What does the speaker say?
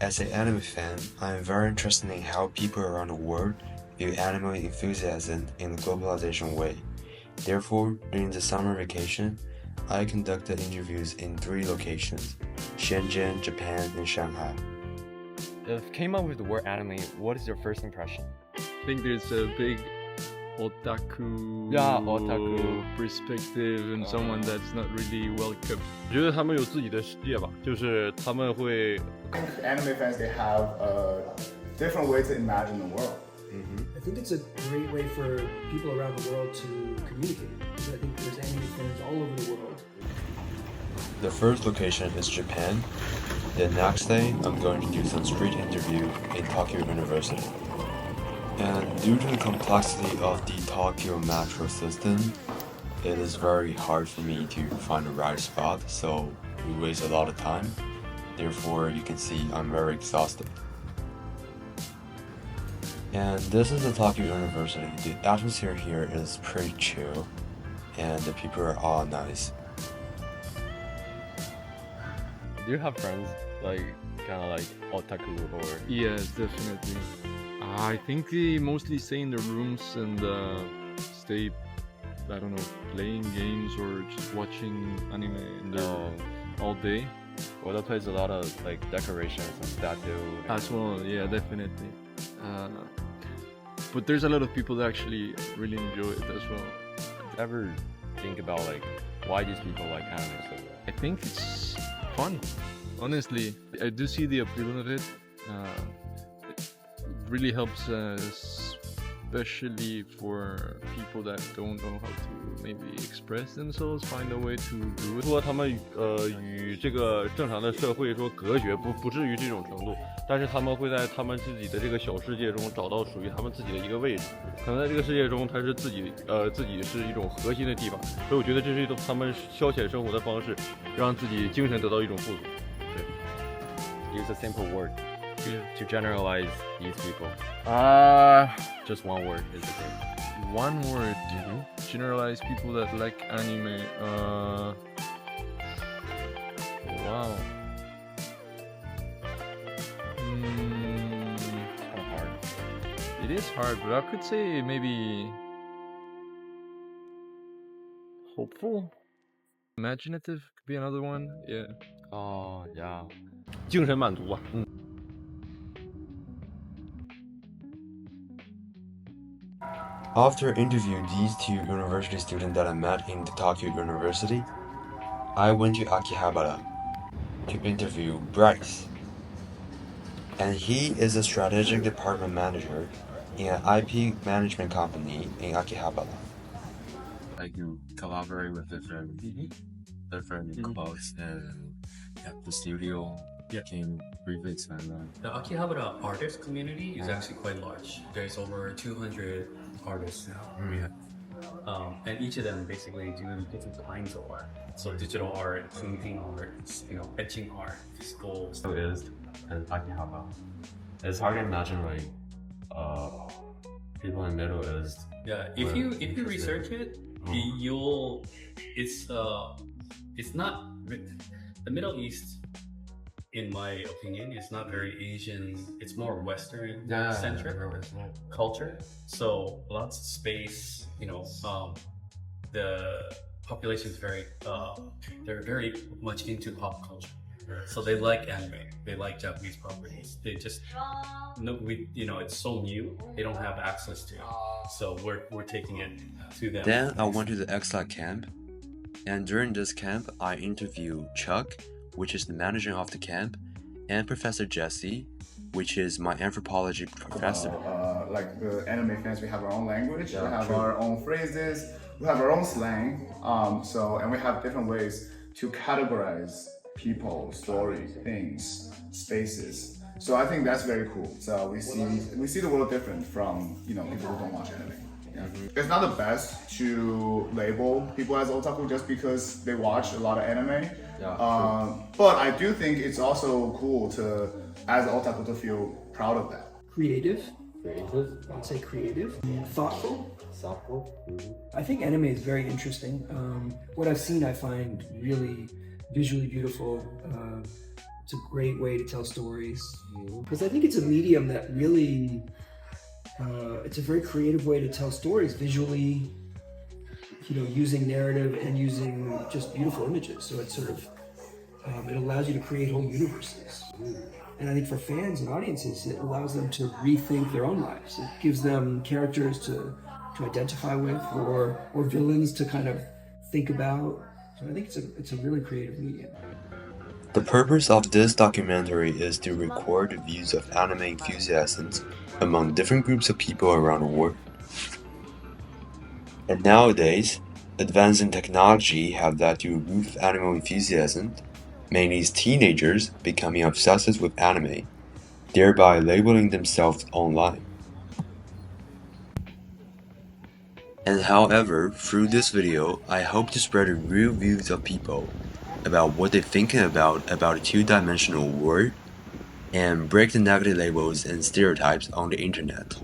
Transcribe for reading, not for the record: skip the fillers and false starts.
As an anime fan, I am very interested in how people around the world view anime enthusiasm in a globalization way. Therefore, during the summer vacation, I conducted interviews in 3 locations: Shenzhen, Japan, and Shanghai. If came up with the word anime, what is your first impression? I think there's a big otaku perspective and someone that's not really welcome. 我觉得他们有自己的世界吧，就是他们会 Anime fans, they have a different way to imagine the world. I think it's a great way for people around the world to communicate, because I think there's anime fans all over the world. The first location is Japan. The next day, I'm going to do some street interview in Tokyo University. And due to the complexity of the Tokyo metro system, it is very hard for me to find the right spot, so we waste a lot of time. Therefore, you can see I'm very exhausted. And this is the Tokyo University. The atmosphere here is pretty chill, and the people are all nice. Do you have friends like kind of like otaku or? Yes, definitely. I think they mostly stay in their rooms and stay, I don't know, playing games or just watching anime in their all day. Well, that plays a lot of like decorations and statue. As well, yeah, definitely. But there's a lot of people that actually really enjoy it as well. Ever think about like why these people like anime so well? I think it's fun. Honestly, I do see the appeal of it. It really helps, especially for people that don't know how to maybe express themselves, find a way to do it. 说他们与这个正常的社会说隔绝，不至于这种程度，但是他们会在他们自己的这个小世界中找到属于他们自己的一个位置，可能在这个世界中他是自己是一种核心的地方，所以我觉得这是一种他们消遣生活的方式，让自己精神得到一种富足。对 Use a simple word to generalize these people. Just one word is okay. One word. Generalize people that like anime. Wow. It's kind of hard. It is hard, but I could say maybe hopeful, imaginative could be another one. Yeah. Oh yeah. 精神满足吧。After interviewing these 2 university students that I met in the Tokyo University, I went to Akihabara to interview Bryce. And he is a strategic department manager in an IP management company in Akihabara. I can collaborate with different clubs and the studio can briefly expand on. The Akihabara artist community is actually quite large. There's over 200 artists now. And each of them basically do different kinds of art. So digital art, painting art, etching art, sculpts. So it is in Akihabara. It's hard to imagine like people in the Middle East. Yeah, if you research it, it's not the Middle East. In my opinion, it's not very Asian. It's more Western centric culture. So lots of space. The population is they're very much into pop culture. So they like anime. They like Japanese properties. They just it's so new. They don't have access to it. So we're taking it to them. Then I went to the Exlac camp, and during this camp, I interviewed Chuck, which is the manager of the camp, and Professor Jesse, which is my anthropology professor. Like the anime fans, we have our own language, we have our own phrases, we have our own slang. And we have different ways to categorize people, stories, things, spaces. So I think that's very cool. So we see the world different from people who don't watch anime. Yeah. It's not the best to label people as otaku just because they watch a lot of anime. But I do think it's also cool to, as an otaku, to feel proud of that. Creative. I'd say creative. Thoughtful. I think anime is very interesting. What I've seen I find really visually beautiful, It's a great way to tell stories. Because I think it's a medium that really, it's a very creative way to tell stories visually, using narrative and using just beautiful images. So it's sort of, it allows you to create whole universes. And I think for fans and audiences, it allows them to rethink their own lives. It gives them characters to identify with, or villains to kind of think about. So I think it's a really creative medium. The purpose of this documentary is to record the views of anime enthusiasts among different groups of people around the world. And nowadays, advancing technology have led to a group of anime enthusiasts, mainly teenagers, becoming obsessed with anime, thereby labeling themselves online. And however, through this video, I hope to spread the real views of people about what they're thinking about a two-dimensional world, and break the negative labels and stereotypes on the internet.